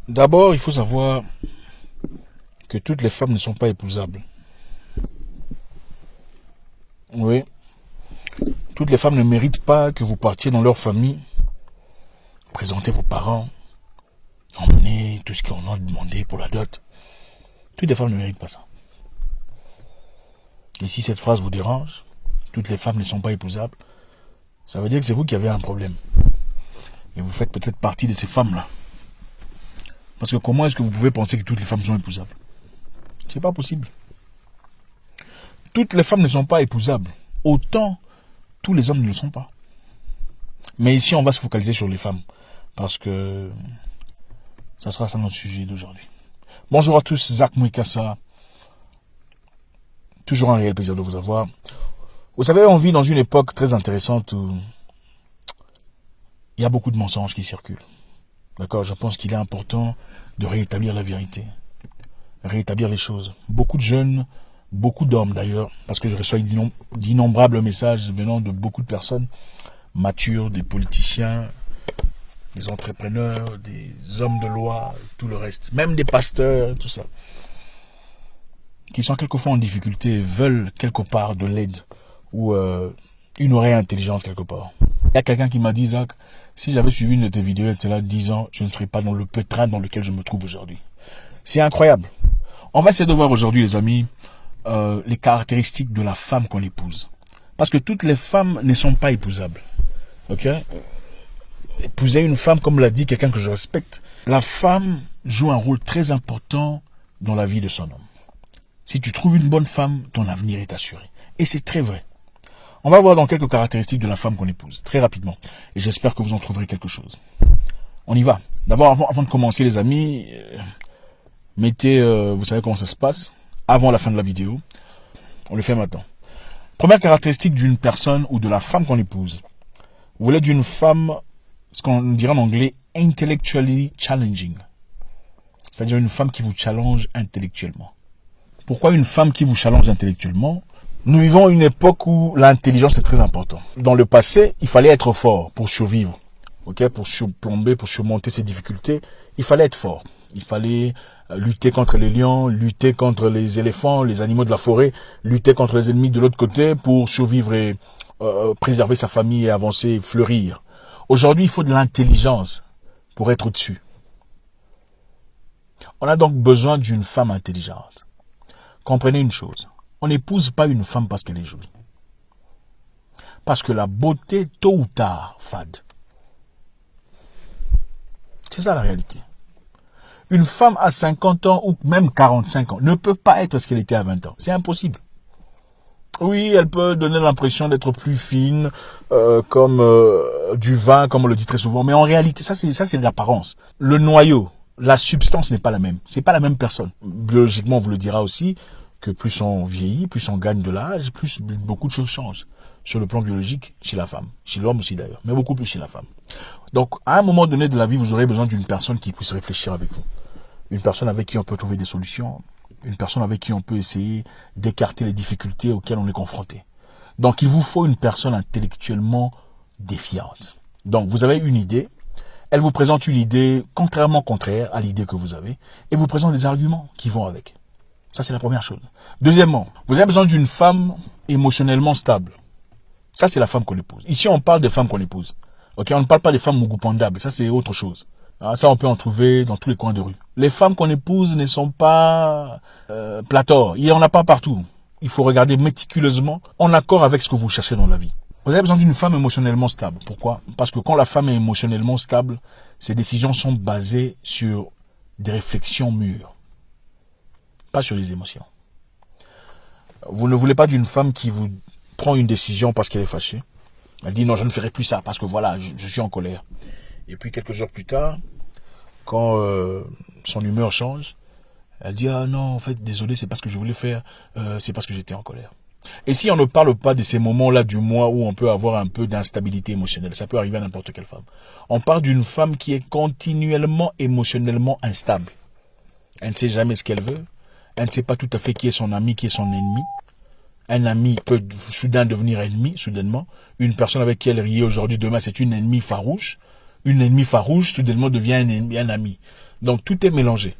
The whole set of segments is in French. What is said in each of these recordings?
D'abord, il faut savoir que toutes les femmes ne sont pas épousables. Oui, toutes les femmes ne méritent pas que vous partiez dans leur famille, présentez vos parents, emmenez tout ce qu'on a demandé pour la dot. Toutes les femmes ne méritent pas ça. Et si cette phrase vous dérange, toutes les femmes ne sont pas épousables, ça veut dire que c'est vous qui avez un problème. Et vous faites peut-être partie de ces femmes-là. Parce que comment est-ce que vous pouvez penser que toutes les femmes sont épousables? C'est pas possible. Toutes les femmes ne sont pas épousables. Autant tous les hommes ne le sont pas. Mais ici, on va se focaliser sur les femmes. Parce que ça sera ça notre sujet d'aujourd'hui. Bonjour à tous, Zach Mouikassa. Toujours un réel plaisir de vous avoir. Vous savez, on vit dans une époque très intéressante où il y a beaucoup de mensonges qui circulent. D'accord, je pense qu'il est important de rétablir la vérité. Rétablir les choses. Beaucoup de jeunes, beaucoup d'hommes d'ailleurs, parce que je reçois d'innombrables messages venant de beaucoup de personnes matures, des politiciens, des entrepreneurs, des hommes de loi, tout le reste, même des pasteurs, tout ça, qui sont quelquefois en difficulté et veulent quelque part de l'aide ou une oreille intelligente quelque part. Il y a quelqu'un qui m'a dit, Zach, si j'avais suivi une de tes vidéos, il y a 10 ans, je ne serais pas dans le pétrin dans lequel je me trouve aujourd'hui. C'est incroyable. On va essayer de voir aujourd'hui, les amis, les caractéristiques de la femme qu'on épouse. Parce que toutes les femmes ne sont pas épousables. Ok? Épouser une femme, comme l'a dit quelqu'un que je respecte, la femme joue un rôle très important dans la vie de son homme. Si tu trouves une bonne femme, ton avenir est assuré. Et c'est très vrai. On va voir dans quelques caractéristiques de la femme qu'on épouse, très rapidement. Et j'espère que vous en trouverez quelque chose. On y va. D'abord, avant de commencer, les amis, mettez, vous savez comment ça se passe, avant la fin de la vidéo. On le fait maintenant. Première caractéristique d'une personne ou de la femme qu'on épouse. Vous voulez d'une femme, ce qu'on dirait en anglais, intellectually challenging. C'est-à-dire une femme qui vous challenge intellectuellement. Pourquoi une femme qui vous challenge intellectuellement? Nous vivons une époque où l'intelligence est très importante. Dans le passé, il fallait être fort pour survivre. Okay? Pour surplomber, pour surmonter ces difficultés, il fallait être fort. Il fallait lutter contre les lions, lutter contre les éléphants, les animaux de la forêt, lutter contre les ennemis de l'autre côté pour survivre et préserver sa famille et avancer et fleurir. Aujourd'hui, il faut de l'intelligence pour être au-dessus. On a donc besoin d'une femme intelligente. Comprenez une chose. On n'épouse pas une femme parce qu'elle est jolie. Parce que la beauté, tôt ou tard, fade. C'est ça la réalité. Une femme à 50 ans ou même 45 ans ne peut pas être ce qu'elle était à 20 ans. C'est impossible. Oui, elle peut donner l'impression d'être plus fine, comme du vin, comme on le dit très souvent. Mais en réalité, ça c'est de l'apparence. Le noyau, la substance n'est pas la même. C'est pas la même personne. Biologiquement, on vous le dira aussi que plus on vieillit, plus on gagne de l'âge, plus beaucoup de choses changent. Sur le plan biologique, chez la femme. Chez l'homme aussi d'ailleurs, mais beaucoup plus chez la femme. Donc, à un moment donné de la vie, vous aurez besoin d'une personne qui puisse réfléchir avec vous. Une personne avec qui on peut trouver des solutions. Une personne avec qui on peut essayer d'écarter les difficultés auxquelles on est confronté. Donc, il vous faut une personne intellectuellement défiante. Donc, vous avez une idée. Elle vous présente une idée contraire à l'idée que vous avez. Et vous présente des arguments qui vont avec. Ça, c'est la première chose. Deuxièmement, vous avez besoin d'une femme émotionnellement stable. Ça, c'est la femme qu'on épouse. Ici, on parle des femmes qu'on épouse. Ok, on ne parle pas des femmes mougoupanda. Ça, c'est autre chose. Ça, on peut en trouver dans tous les coins de rue. Les femmes qu'on épouse ne sont pas pléthores. Il n'y en a pas partout. Il faut regarder méticuleusement en accord avec ce que vous cherchez dans la vie. Vous avez besoin d'une femme émotionnellement stable. Pourquoi? Parce que quand la femme est émotionnellement stable, ses décisions sont basées sur des réflexions mûres. Pas sur les émotions. Vous ne voulez pas d'une femme qui vous prend une décision parce qu'elle est fâchée. Elle dit non, je ne ferai plus ça parce que voilà, je suis en colère. Et puis quelques heures plus tard, quand son humeur change, elle dit ah non, en fait, désolé, c'est pas ce que je voulais faire, c'est parce que j'étais en colère. Et si on ne parle pas de ces moments-là du mois où on peut avoir un peu d'instabilité émotionnelle, ça peut arriver à n'importe quelle femme. On parle d'une femme qui est continuellement émotionnellement instable. Elle ne sait jamais ce qu'elle veut. Elle ne sait pas tout à fait qui est son ami, qui est son ennemi. Un ami peut soudain devenir ennemi, soudainement. Une personne avec qui elle riait aujourd'hui, demain, c'est une ennemie farouche. Une ennemie farouche, soudainement, devient un ami. Donc tout est mélangé.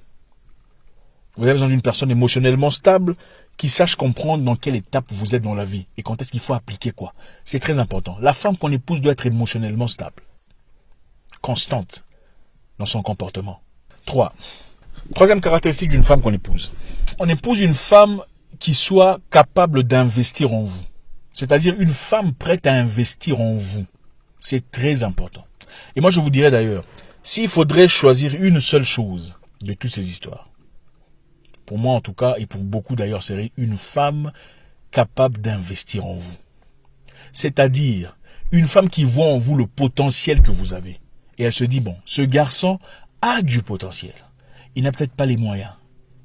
Vous avez besoin d'une personne émotionnellement stable qui sache comprendre dans quelle étape vous êtes dans la vie et quand est-ce qu'il faut appliquer quoi. C'est très important. La femme qu'on épouse doit être émotionnellement stable, constante dans son comportement. 3. Troisième caractéristique d'une femme qu'on épouse. On épouse une femme qui soit capable d'investir en vous. C'est-à-dire une femme prête à investir en vous. C'est très important. Et moi je vous dirais d'ailleurs, s'il faudrait choisir une seule chose de toutes ces histoires, pour moi en tout cas, et pour beaucoup d'ailleurs, c'est une femme capable d'investir en vous. C'est-à-dire une femme qui voit en vous le potentiel que vous avez. Et elle se dit, bon, ce garçon a du potentiel. Il n'a peut-être pas les moyens.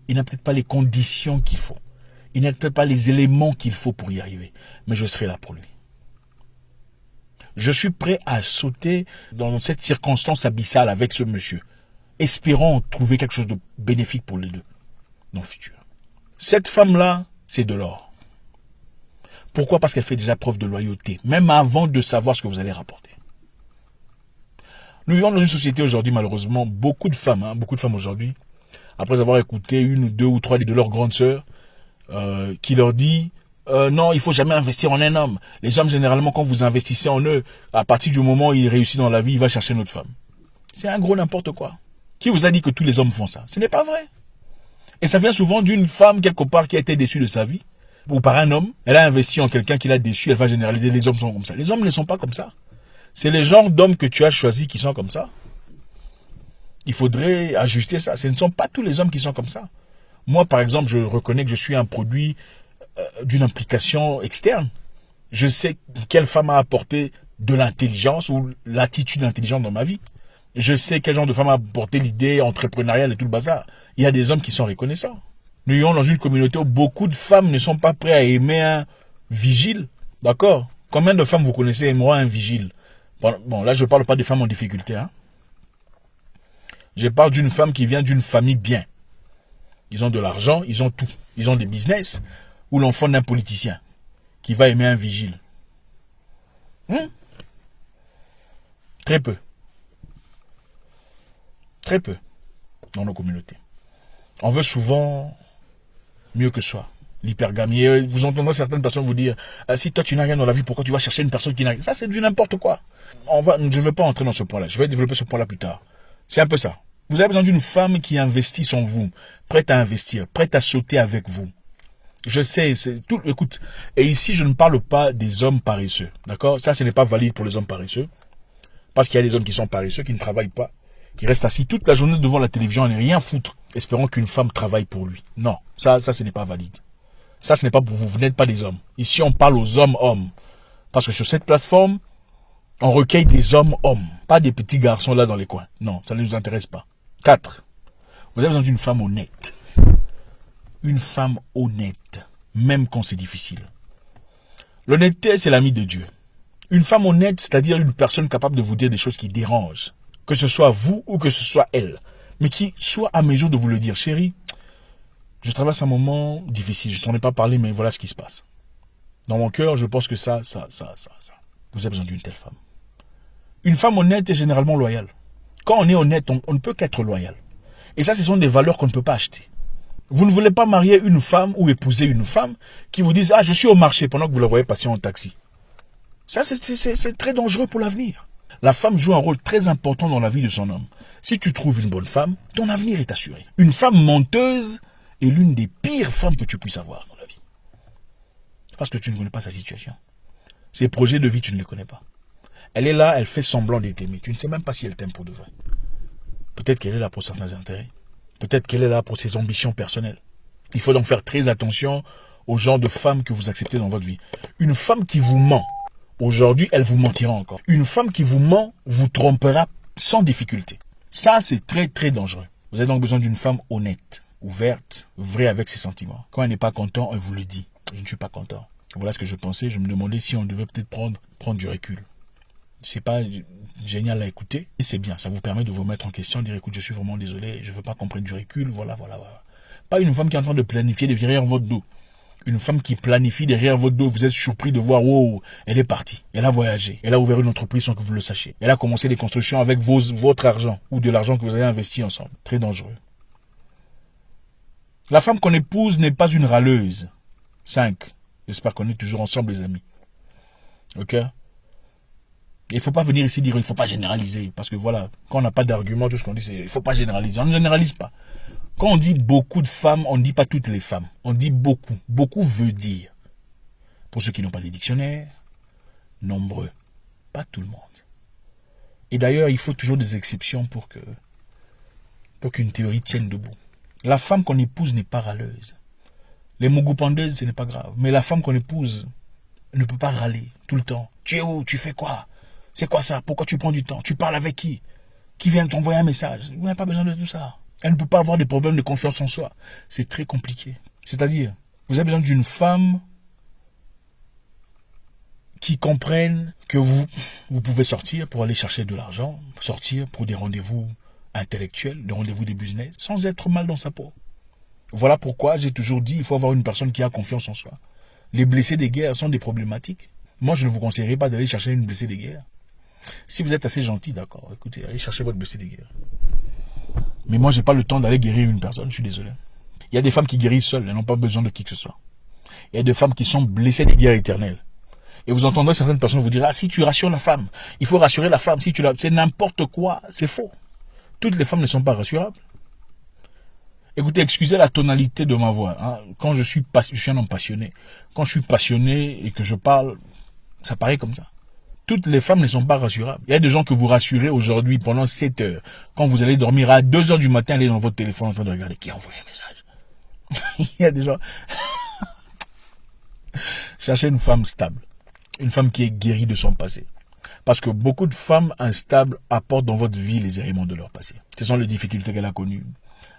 Il n'a peut-être pas les conditions qu'il faut. Il n'a peut-être pas les éléments qu'il faut pour y arriver. Mais je serai là pour lui. Je suis prêt à sauter dans cette circonstance abyssale avec ce monsieur, espérant trouver quelque chose de bénéfique pour les deux dans le futur. Cette femme-là, c'est de l'or. Pourquoi? Parce qu'elle fait déjà preuve de loyauté, même avant de savoir ce que vous allez rapporter. Nous vivons dans une société aujourd'hui, malheureusement, beaucoup de femmes aujourd'hui, après avoir écouté une ou deux ou trois de leurs grandes sœurs, qui leur dit non, il faut jamais investir en un homme. Les hommes, généralement, quand vous investissez en eux, à partir du moment où il réussit dans la vie, il va chercher une autre femme. C'est un gros n'importe quoi. Qui vous a dit que tous les hommes font ça? Ce n'est pas vrai. Et ça vient souvent d'une femme, quelque part, qui a été déçue de sa vie, ou par un homme. Elle a investi en quelqu'un qui l'a déçu, elle va généraliser, les hommes sont comme ça. Les hommes ne sont pas comme ça. C'est les genres d'hommes que tu as choisis qui sont comme ça. Il faudrait ajuster ça. Ce ne sont pas tous les hommes qui sont comme ça. Moi, par exemple, je reconnais que je suis un produit d'une implication externe. Je sais quelle femme a apporté de l'intelligence ou l'attitude intelligente dans ma vie. Je sais quel genre de femme a apporté l'idée entrepreneuriale et tout le bazar. Il y a des hommes qui sont reconnaissants. Nous vivons dans une communauté où beaucoup de femmes ne sont pas prêtes à aimer un vigile. D'accord? Combien de femmes vous connaissez aimeront un vigile? Bon, là, je ne parle pas des femmes en difficulté. Hein. Je parle d'une femme qui vient d'une famille bien. Ils ont de l'argent, ils ont tout. Ils ont des business. Ou l'enfant d'un politicien qui va aimer un vigile. Très peu. Très peu dans nos communautés. On veut souvent mieux que soi. L'hypergamie. Vous entendrez certaines personnes vous dire si toi tu n'as rien dans la vie, pourquoi tu vas chercher une personne qui n'a rien? Ça, c'est du n'importe quoi. Je ne vais pas entrer dans ce point-là. Je vais développer ce point-là plus tard. C'est un peu ça. Vous avez besoin d'une femme qui investisse en vous, prête à investir, prête à sauter avec vous. Je sais, c'est tout. Écoute, et ici, je ne parle pas des hommes paresseux. D'accord? Ça, ce n'est pas valide pour les hommes paresseux. Parce qu'il y a des hommes qui sont paresseux, qui ne travaillent pas, qui restent assis toute la journée devant la télévision et ne rien foutre, espérant qu'une femme travaille pour lui. Non, ça, ce n'est pas valide. Ça, ce n'est pas pour vous. Vous n'êtes pas des hommes. Ici, on parle aux hommes. Parce que sur cette plateforme, on recueille des hommes. Pas des petits garçons là dans les coins. Non, ça ne nous intéresse pas. 4. Vous avez besoin d'une femme honnête. Une femme honnête, même quand c'est difficile. L'honnêteté, c'est l'ami de Dieu. Une femme honnête, c'est-à-dire une personne capable de vous dire des choses qui dérangent. Que ce soit vous ou que ce soit elle. Mais qui soit à mesure de vous le dire. Chérie, je traverse un moment difficile. Je t'en ai pas parlé, mais voilà ce qui se passe. Dans mon cœur, je pense que ça. Vous avez besoin d'une telle femme. Une femme honnête est généralement loyale. Quand on est honnête, on ne peut qu'être loyal. Et ça, ce sont des valeurs qu'on ne peut pas acheter. Vous ne voulez pas marier une femme ou épouser une femme qui vous dise « Ah, je suis au marché » pendant que vous la voyez passer en taxi. Ça, c'est très dangereux pour l'avenir. La femme joue un rôle très important dans la vie de son homme. Si tu trouves une bonne femme, ton avenir est assuré. Une femme menteuse est l'une des pires femmes que tu puisses avoir dans la vie. Parce que tu ne connais pas sa situation. Ses projets de vie, tu ne les connais pas. Elle est là, elle fait semblant de t'aimer. Tu ne sais même pas si elle t'aime pour de vrai. Peut-être qu'elle est là pour certains intérêts. Peut-être qu'elle est là pour ses ambitions personnelles. Il faut donc faire très attention au genre de femme que vous acceptez dans votre vie. Une femme qui vous ment, aujourd'hui, elle vous mentira encore. Une femme qui vous ment vous trompera sans difficulté. Ça, c'est très, très dangereux. Vous avez donc besoin d'une femme honnête, ouverte, vraie avec ses sentiments. Quand elle n'est pas contente, elle vous le dit. Je ne suis pas content. Voilà ce que je pensais. Je me demandais si on devait peut-être prendre du recul. C'est pas génial à écouter, et c'est bien, ça vous permet de vous mettre en question, de dire écoute, je suis vraiment désolé, je veux pas qu'on prenne du recul, voilà. Pas une femme qui est en train de planifier de virer en votre dos. Une femme qui planifie derrière votre dos, vous êtes surpris de voir, wow, elle est partie. Elle a voyagé. Elle a ouvert une entreprise sans que vous le sachiez. Elle a commencé des constructions avec votre argent ou de l'argent que vous avez investi ensemble. Très dangereux. La femme qu'on épouse n'est pas une râleuse. 5. J'espère qu'on est toujours ensemble, les amis. Ok? Il ne faut pas venir ici dire il ne faut pas généraliser. Parce que voilà, quand on n'a pas d'argument, tout ce qu'on dit, c'est il ne faut pas généraliser. On ne généralise pas. Quand on dit beaucoup de femmes, on ne dit pas toutes les femmes. On dit beaucoup. Beaucoup veut dire, pour ceux qui n'ont pas les dictionnaires, nombreux. Pas tout le monde. Et d'ailleurs, il faut toujours des exceptions pour qu'une théorie tienne debout. La femme qu'on épouse n'est pas râleuse. Les mougou-pendeuses, ce n'est pas grave. Mais la femme qu'on épouse ne peut pas râler tout le temps. Tu es où? Tu fais quoi? C'est quoi ça? Pourquoi tu prends du temps? Tu parles avec qui? Qui vient t'envoyer un message? Vous n'avez pas besoin de tout ça. Elle ne peut pas avoir des problèmes de confiance en soi. C'est très compliqué. C'est-à-dire, vous avez besoin d'une femme qui comprenne que vous pouvez sortir pour aller chercher de l'argent, sortir pour des rendez-vous intellectuels, des rendez-vous des business, sans être mal dans sa peau. Voilà pourquoi j'ai toujours dit il faut avoir une personne qui a confiance en soi. Les blessés des guerres sont des problématiques. Moi, je ne vous conseillerais pas d'aller chercher une blessée des guerres. Si vous êtes assez gentil, d'accord, écoutez, allez chercher votre blessé des guerres. Mais moi, j'ai pas le temps d'aller guérir une personne, je suis désolé. Il y a des femmes qui guérissent seules, elles n'ont pas besoin de qui que ce soit. Il y a des femmes qui sont blessées des guerres éternelles. Et vous entendrez certaines personnes vous dire, ah, si tu rassures la femme, il faut rassurer la femme, si tu la... C'est n'importe quoi, c'est faux. Toutes les femmes ne sont pas rassurables. Écoutez, excusez la tonalité de ma voix. Hein. Quand je suis un homme passionné. Quand je suis passionné et que je parle, ça paraît comme ça. Toutes les femmes ne sont pas rassurables. Il y a des gens que vous rassurez aujourd'hui pendant 7 heures. Quand vous allez dormir à 2 heures du matin, allez dans votre téléphone en train de regarder qui a envoyé un message. Il y a des gens... Cherchez une femme stable. Une femme qui est guérie de son passé. Parce que beaucoup de femmes instables apportent dans votre vie les éléments de leur passé. Ce sont les difficultés qu'elle a connues,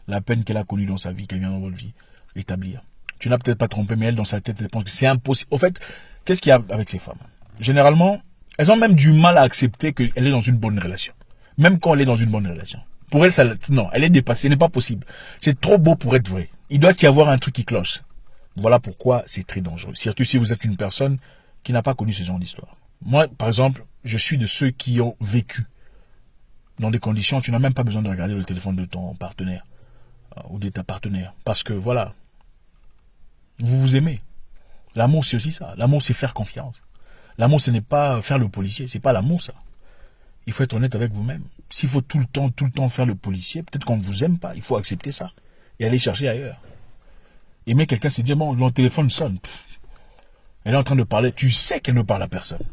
la peine qu'elle a connue dans sa vie, qu'elle vient dans votre vie établir. Tu n'as peut-être pas trompé, mais elle, dans sa tête, elle pense que c'est impossible. Au fait, qu'est-ce qu'il y a avec ces femmes? Généralement, elles ont même du mal à accepter qu'elle est dans une bonne relation. Même quand elle est dans une bonne relation. Pour elle, ça, non, elle est dépassée, ce n'est pas possible. C'est trop beau pour être vrai. Il doit y avoir un truc qui cloche. Voilà pourquoi c'est très dangereux. Surtout si vous êtes une personne qui n'a pas connu ce genre d'histoire. Moi, par exemple, je suis de ceux qui ont vécu dans des conditions où tu n'as même pas besoin de regarder le téléphone de ton partenaire ou de ta partenaire. Parce que voilà, vous vous aimez. L'amour, c'est aussi ça. L'amour, c'est faire confiance. L'amour, ce n'est pas faire le policier. C'est pas l'amour, ça. Il faut être honnête avec vous-même. S'il faut tout le temps faire le policier, peut-être qu'on ne vous aime pas. Il faut accepter ça et aller chercher ailleurs. Aimer quelqu'un, c'est dire, bon, mon téléphone sonne. Elle est en train de parler. Tu sais qu'elle ne parle à personne.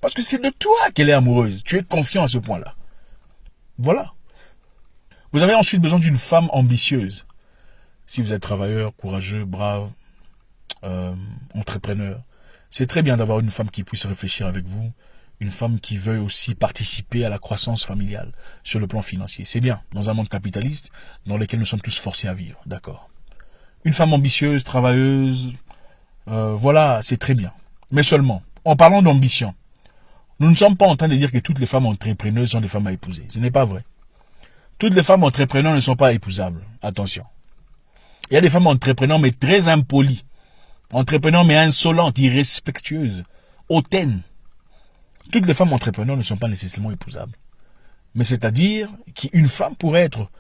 Parce que c'est de toi qu'elle est amoureuse. Tu es confiant à ce point-là. Voilà. Vous avez ensuite besoin d'une femme ambitieuse. Si vous êtes travailleur, courageux, brave, entrepreneur, c'est très bien d'avoir une femme qui puisse réfléchir avec vous, une femme qui veuille aussi participer à la croissance familiale sur le plan financier. C'est bien, dans un monde capitaliste dans lequel nous sommes tous forcés à vivre, d'accord. Une femme ambitieuse, travailleuse, voilà, c'est très bien. Mais seulement, en parlant d'ambition, nous ne sommes pas en train de dire que toutes les femmes entrepreneuses sont des femmes à épouser. Ce n'est pas vrai. Toutes les femmes entrepreneurs ne sont pas épousables. Attention. Il y a des femmes entrepreneurs mais très impolies. Entrepreneurs mais insolentes, irrespectueuses, hautaines. Toutes les femmes entrepreneurs ne sont pas nécessairement épousables. Mais c'est-à-dire qu'une femme pourrait être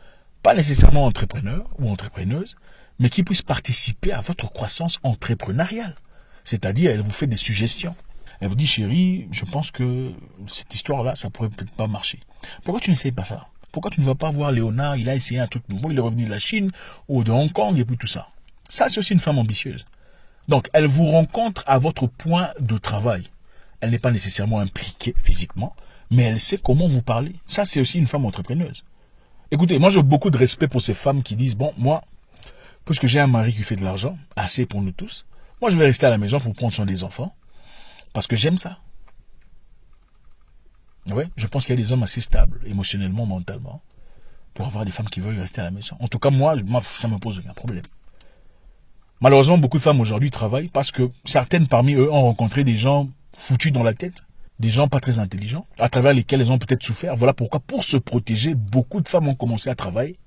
pas nécessairement entrepreneur ou entrepreneuse, mais qui puisse participer à votre croissance entrepreneuriale. C'est-à-dire, elle vous fait des suggestions. Elle vous dit, chérie, je pense que cette histoire-là, ça pourrait peut-être pas marcher. Pourquoi tu n'essayes pas ça? Pourquoi tu ne vas pas voir Léonard? Il a essayé un truc nouveau, il est revenu de la Chine ou de Hong Kong et puis tout ça. Ça, c'est aussi une femme ambitieuse. Donc, elle vous rencontre à votre point de travail. Elle n'est pas nécessairement impliquée physiquement, mais elle sait comment vous parler. Ça, c'est aussi une femme entrepreneuse. Écoutez, moi, j'ai beaucoup de respect pour ces femmes qui disent, bon, moi, puisque j'ai un mari qui fait de l'argent, assez pour nous tous, moi, je vais rester à la maison pour prendre soin des enfants, parce que j'aime ça. Ouais, je pense qu'il y a des hommes assez stables, émotionnellement, mentalement, pour avoir des femmes qui veulent rester à la maison. En tout cas, moi ça me pose aucun problème. Malheureusement, beaucoup de femmes aujourd'hui travaillent parce que certaines parmi eux ont rencontré des gens foutus dans la tête, des gens pas très intelligents, à travers lesquels elles ont peut-être souffert. Voilà pourquoi, pour se protéger, beaucoup de femmes ont commencé à travailler,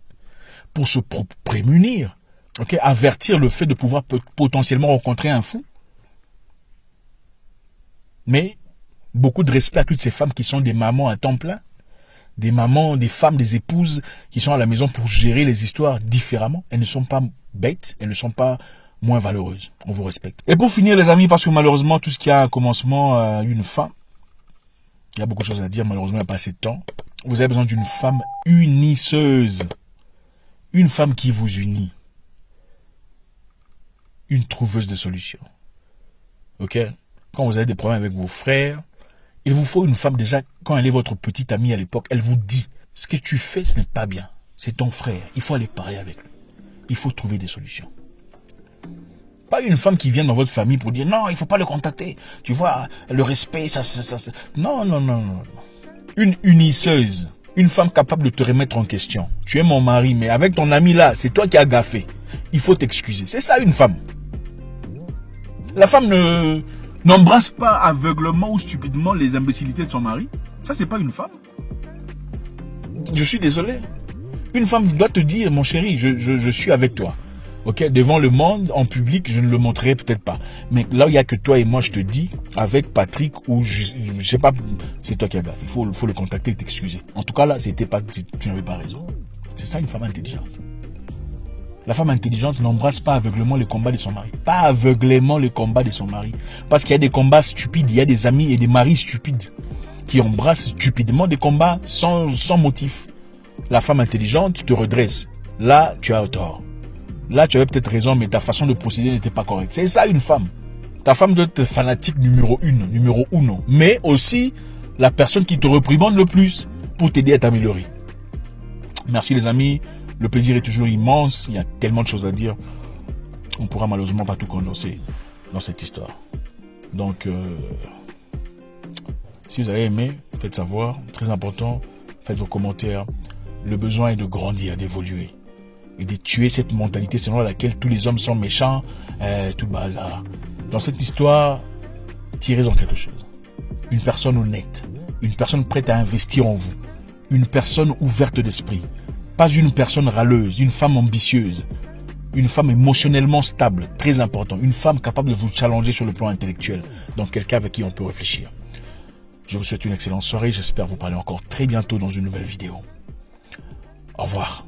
pour se prémunir. Ok, avertir le fait de pouvoir potentiellement rencontrer un fou. Mais beaucoup de respect à toutes ces femmes qui sont des mamans à temps plein. Des mamans, des femmes, des épouses qui sont à la maison pour gérer les histoires différemment. Elles ne sont pas bêtes, elles ne sont pas moins valeureuses. On vous respecte. Et pour finir les amis, parce que malheureusement tout ce qui a un commencement a une fin. Il y a beaucoup de choses à dire, malheureusement il n'y a pas assez de temps. Vous avez besoin d'une femme unisseuse. Une femme qui vous unit. Une trouveuse de solutions. Ok? Quand vous avez des problèmes avec vos frères, il vous faut une femme déjà, quand elle est votre petite amie à l'époque, elle vous dit, ce que tu fais, ce n'est pas bien. C'est ton frère. Il faut aller parler avec lui. Il faut trouver des solutions. Pas une femme qui vient dans votre famille pour dire, non, il ne faut pas le contacter. Tu vois, le respect, ça. Non, non, non, non. Une unisseuse. Une femme capable de te remettre en question. Tu es mon mari, mais avec ton ami là, c'est toi qui as gaffé. Il faut t'excuser. C'est ça une femme. La femme n'embrasse pas aveuglement ou stupidement les imbécilités de son mari. Ça, c'est pas une femme. Je suis désolé. Une femme doit te dire, mon chéri, je suis avec toi. Ok, devant le monde, en public, je ne le montrerai peut-être pas. Mais là, il n'y a que toi et moi, je te dis, avec Patrick, ou je sais pas, c'est toi qui as gaffé. Il faut le contacter et t'excuser. En tout cas, là, tu n'avais pas raison. C'est ça une femme intelligente. La femme intelligente n'embrasse pas aveuglément les combats de son mari. Pas aveuglément les combats de son mari. Parce qu'il y a des combats stupides. Il y a des amis et des maris stupides qui embrassent stupidement des combats sans motif. La femme intelligente te redresse. Là, tu as tort. Là, tu avais peut-être raison, mais ta façon de procéder n'était pas correcte. C'est ça une femme. Ta femme doit être fanatique numéro uno. Mais aussi la personne qui te reprimande le plus pour t'aider à t'améliorer. Merci les amis. Le plaisir est toujours immense. Il y a tellement de choses à dire. On ne pourra malheureusement pas tout condenser dans cette histoire. Donc, si vous avez aimé, faites savoir. Très important. Faites vos commentaires. Le besoin est de grandir, d'évoluer. Et de tuer cette mentalité selon laquelle tous les hommes sont méchants. Tout le bazar. Dans cette histoire, tirez-en quelque chose. Une personne honnête. Une personne prête à investir en vous. Une personne ouverte d'esprit. Pas une personne râleuse, une femme ambitieuse, une femme émotionnellement stable, très important, une femme capable de vous challenger sur le plan intellectuel, donc quelqu'un avec qui on peut réfléchir. Je vous souhaite une excellente soirée, j'espère vous parler encore très bientôt dans une nouvelle vidéo. Au revoir.